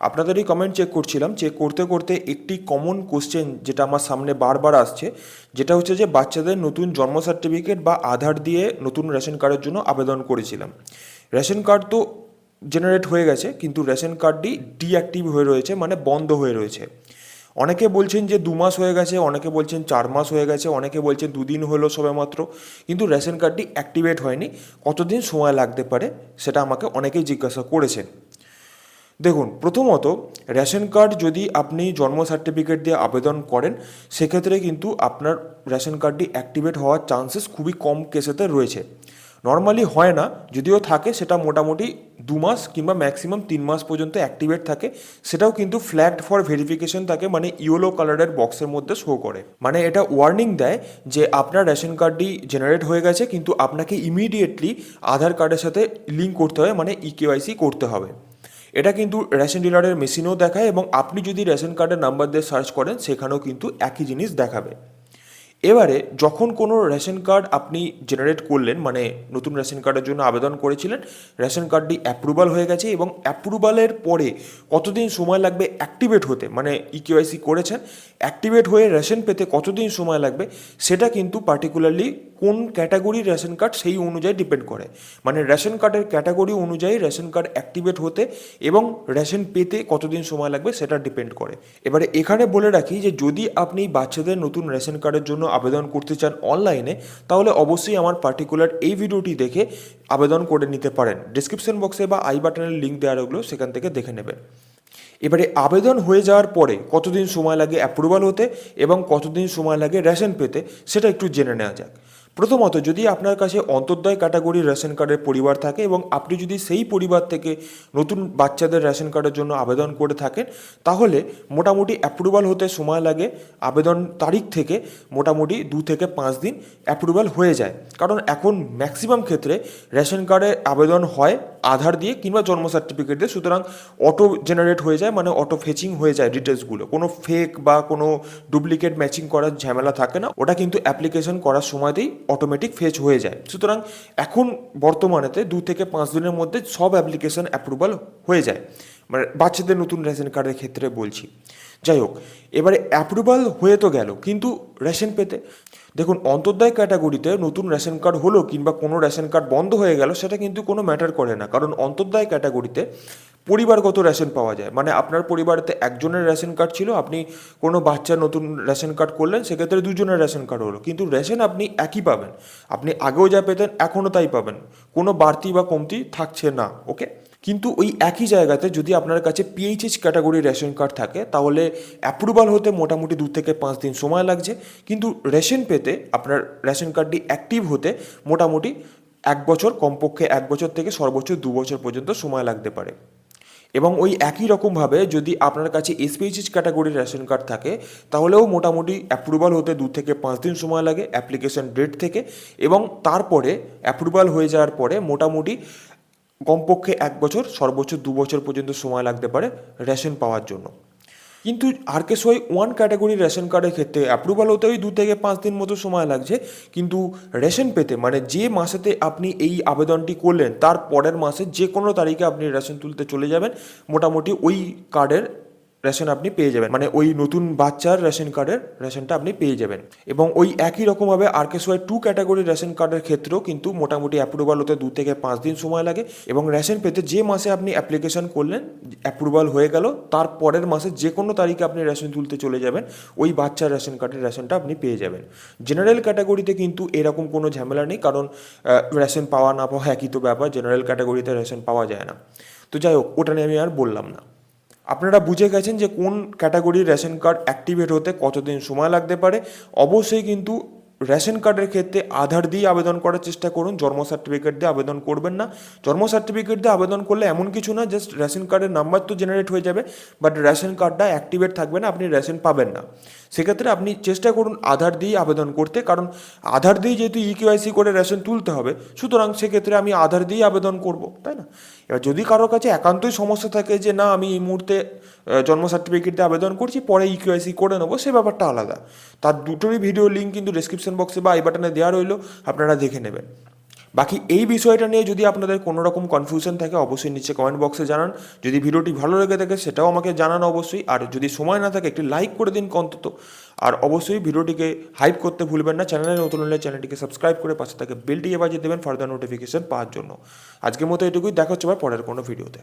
আপনাদেরই comment check করছিলাম, check করতে করতে একটি কমন কোশ্চেন যেটা আমার সামনে বারবার আসছে, যেটা হচ্ছে যে বাচ্চাদের নতুন জন্ম সার্টিফিকেট বা আধার দিয়ে নতুন রেশন কার্ডের জন্য আবেদন করেছিলাম। রেশন কার্ড তো জেনারেট হয়ে গেছে, কিন্তু রেশন কার্ডটি ডিঅ্যাক্টিভ হয়ে রয়েছে, মানে বন্ধ হয়ে রয়েছে। অনেকে বলছেন যে 2 মাস হয়ে গেছে, অনেকে বলছেন 4 মাস হয়ে গেছে, অনেকে বলছেন 2 দিন হলো সবেমাত্র, কিন্তু রেশন কার্ডটি অ্যাক্টিভেট হয়নি। কতদিন সময় লাগতে পারে সেটা আমাকে অনেকেই জিজ্ঞাসা করেছেন। দেখুন, প্রথমত রেশন কার্ড যদি আপনি জন্ম সার্টিফিকেট দিয়ে আবেদন করেন, সেক্ষেত্রে কিন্তু আপনার রেশন কার্ডটি অ্যাক্টিভেট হওয়ার চান্সেস খুবই কম কেসেতে রয়েছে। নর্মালি হয় না, যদিও থাকে সেটা মোটামুটি 2 মাস কিংবা ম্যাক্সিমাম 3 মাস পর্যন্ত অ্যাক্টিভেট থাকে। সেটাও কিন্তু ফ্ল্যাগড ফর ভেরিফিকেশন থাকে, মানে ইয়েলো কালারের বক্সের মধ্যে শো করে, মানে এটা ওয়ার্নিং দেয় যে আপনার রেশন কার্ডটি জেনারেট হয়ে গেছে, কিন্তু আপনাকে ইমিডিয়েটলি আধার কার্ডের সাথে লিঙ্ক করতে হবে, মানে ইকেওয়াইসি করতে হবে। এটা কিন্তু রেশন ডিলারের মেশিনেও দেখায়, এবং আপনি যদি রেশন কার্ডের নাম্বার দিয়ে সার্চ করেন সেখানেও কিন্তু একই জিনিস দেখাবে। এবারে যখন কোনো রেশন কার্ড আপনি জেনারেট করলেন, মানে নতুন রেশন কার্ডের জন্য আবেদন করেছিলেন, রেশন কার্ডটি অ্যাপ্রুভাল হয়ে গেছে, এবং অ্যাপ্রুভালের পরে কতদিন সময় লাগবে অ্যাক্টিভেট হতে, মানে ইকেওয়াইসি করেছেন, অ্যাক্টিভেট হয়ে রেশন পেতে কতদিন সময় লাগবে, সেটা কিন্তু পার্টিকুলারলি কোন ক্যাটাগরির রেশন কার্ড সেই অনুযায়ী ডিপেন্ড করে। মানে রেশন কার্ডের ক্যাটাগরি অনুযায়ী রেশন কার্ড অ্যাক্টিভেট হতে এবং রেশন পেতে কতদিন সময় লাগবে সেটা ডিপেন্ড করে। এবারে এখানে বলে রাখি যে যদি আপনি বাচ্চাদের নতুন রেশন কার্ডের জন্য আবেদন করতে চান অনলাইনে, তাহলে অবশ্যই আমার পার্টিকুলার এই ভিডিওটি দেখে আবেদন করে নিতে পারেন। ডিসক্রিপশন বক্সে বা আই বাটনের লিঙ্ক দেওয়া রইলো, সেখান থেকে দেখে নেবেন। এবারে আবেদন হয়ে যাওয়ার পরে কতদিন সময় লাগে অ্যাপ্রুভাল হতে এবং কতদিন সময় লাগে রেশন পেতে, সেটা একটু জেনে নেওয়া যাক। প্রথমত, যদি আপনার কাছে অন্তর্দয় ক্যাটাগরির রেশন কার্ডের পরিবার থাকে এবং আপনি যদি সেই পরিবার থেকে নতুন বাচ্চাদের রেশন কার্ডের জন্য আবেদন করে থাকেন, তাহলে মোটামুটি অ্যাপ্রুভাল হতে সময় লাগে আবেদন তারিখ থেকে মোটামুটি 2 থেকে 5 দিন অ্যাপ্রুভাল হয়ে যায়। কারণ এখন ম্যাক্সিমাম ক্ষেত্রে রেশন কার্ডে আবেদন হয় আধার দিয়ে কিংবা জন্ম সার্টিফিকেট দিয়ে, সুতরাং অটো জেনারেট হয়ে যায়, মানে অটো ফেচিং হয়ে যায় ডিটেলসগুলো, কোনো ফেক বা কোনো ডুপ্লিকেট ম্যাচিং করার ঝামেলা থাকে না, ওটা কিন্তু অ্যাপ্লিকেশন করার সময়তেই অটোমেটিক ফেচ হয়ে যায়। সুতরাং এখন বর্তমানেতে 2 থেকে 5 দিনের মধ্যে সব অ্যাপ্লিকেশন অ্যাপ্রুভাল হয়ে যায়, মানে বাচ্চাদের নতুন রেশন কার্ডের ক্ষেত্রে বলছি। যাই হোক, এবারে অ্যাপ্রুভাল হয়ে তো গেল, কিন্তু রেশন পেতে দেখুন, অন্তর্দয় ক্যাটাগরিতে নতুন রেশন কার্ড হলো কিংবা কোনো রেশন কার্ড বন্ধ হয়ে গেল, সেটা কিন্তু কোনো ম্যাটার করে না। কারণ অন্তর্দয় ক্যাটাগরিতে পরিবারগত রেশন পাওয়া যায়, মানে আপনার পরিবারেতে একজনের রেশন কার্ড ছিল, আপনি কোনো বাচ্চার নতুন রেশন কার্ড করলেন, সেক্ষেত্রে 2জনের রেশন কার্ড হলো, কিন্তু রেশন আপনি একই পাবেন, আপনি আগেও যা পেতেন এখনও তাই পাবেন, কোনো বাড়তি বা কমতি থাকছে না। ওকে, কিন্তু ওই একই জায়গাতে যদি আপনার কাছে পিএইচএইচ ক্যাটাগরির রেশন কার্ড থাকে, তাহলে অ্যাপ্রুভাল হতে মোটামুটি 2 থেকে 5 দিন সময় লাগছে, কিন্তু রেশন পেতে আপনার রেশন কার্ডটি অ্যাক্টিভ হতে মোটামুটি 1 বছর, কমপক্ষে 1 বছর থেকে সর্বোচ্চ 2 বছর পর্যন্ত সময় লাগতে পারে। এবং ওই একই রকমভাবে যদি আপনার কাছে এসপিএইচএস ক্যাটাগরির রেশন কার্ড থাকে, তাহলেও মোটামুটি অ্যাপ্রুভাল হতে 2 থেকে 5 দিন সময় লাগে অ্যাপ্লিকেশন ডেট থেকে, এবং তারপরে অ্যাপ্রুভাল হয়ে যাওয়ার পরে মোটামুটি কমপক্ষে 1 বছর, সর্বোচ্চ 2 বছর পর্যন্ত সময় লাগতে পারে রেশন পাওয়ার জন্য। কিন্তু RK-SY 1 ক্যাটাগরির রেশন কার্ডের ক্ষেত্রে অ্যাপ্রুভাল হতে ওই 2 থেকে 5 দিন মতো সময় লাগছে, কিন্তু রেশন পেতে, মানে যে মাসেতে আপনি এই আবেদনটি করলেন তার পরের মাসে যে কোনো তারিখে আপনি রেশন তুলতে চলে যাবেন, মোটামুটি ওই কার্ডের রেশন আপনি পেয়ে যাবেন, মানে ওই নতুন বাচ্চার রেশন কার্ডের রেশনটা আপনি পেয়ে যাবেন। এবং ওই একই রকমভাবে RK-SY 2 ক্যাটাগরির রেশন কার্ডের ক্ষেত্রেও কিন্তু মোটামুটি অ্যাপ্রুভাল হতে 2 থেকে 5 দিন সময় লাগে, এবং রেশন পেতে যে মাসে আপনি অ্যাপ্লিকেশন করলেন অ্যাপ্রুভাল হয়ে গেল, তার পরের মাসে যে কোনো তারিখে আপনি রেশন তুলতে চলে যাবেন, ওই বাচ্চার রেশন কার্ডের রেশনটা আপনি পেয়ে যাবেন। জেনারেল ক্যাটাগরিতে কিন্তু এরকম কোনো ঝামেলা নেই, কারণ রেশন পাওয়া না পাওয়া একই তো ব্যাপার, জেনারেল ক্যাটাগরিতে রেশন পাওয়া যায় না। তো যাই হোক, ওটা নিয়ে আমি আর বললাম না। আপনারা বুঝে গেছেন যে কোন ক্যাটাগরির রেশন কার্ড অ্যাক্টিভেট হতে কতদিন সময় লাগতে পারে। অবশ্যই কিন্তু রেশন কার্ডের ক্ষেত্রে আধার দিয়ে আবেদন করার চেষ্টা করুন, জন্ম সার্টিফিকেট দিয়ে আবেদন করবেন না। জন্ম সার্টিফিকেট দিয়ে আবেদন করলে এমন কিছু না, জাস্ট রেশন কার্ডের নাম্বার তো জেনারেট হয়ে যাবে, বাট রেশন কার্ডটা অ্যাক্টিভেট থাকবে না, আপনি রেশন পাবেন না। সেক্ষেত্রে আপনি চেষ্টা করুন আধার দিয়ে আবেদন করতে, কারণ আধার দিয়ে যেহেতু ইকেওয়াইসি করে রেশন তুলতে হবে, সুতরাং সেক্ষেত্রে আমি আধার দিয়েই আবেদন করব, তাই না? এবার যদি কারোর কাছে একান্তই সমস্যা থাকে যে না, আমি এই মুহূর্তে জন্ম সার্টিফিকেট দিয়ে আবেদন করছি, পরে ইকেওয়াইসি করে নেবো, সে ব্যাপারটা আলাদা। তার দুটোরই ভিডিও লিঙ্ক কিন্তু ডিসক্রিপশন বক্সে বা আই বাটনে দেওয়া রইলো, আপনারা দেখে নেবেন। বাকি এই বিষয়টা নিয়ে যদি আপনাদের কোনো রকম কনফিউশন থাকে অবশ্যই নিচে কমেন্ট বক্সে জানান। যদি ভিডিওটি ভালো লেগে থাকে সেটাও আমাকে জানান অবশ্যই। আর যদি সময় না থাকে একটি লাইক করে দিন অন্তত। আর অবশ্যই ভিডিওটিকে হাইপ করতে ভুলবেন না। চ্যানেলে নতুন হলে চ্যানেলটিকে সাবস্ক্রাইব করে পাশে থাকে বেলটিকে বাজিয়ে দেবেন ফার্দার নোটিফিকেশন পাওয়ার জন্য। আজকের মতো এটুকুই, দেখা হচ্ছে আবার পরের কোনো ভিডিওতে।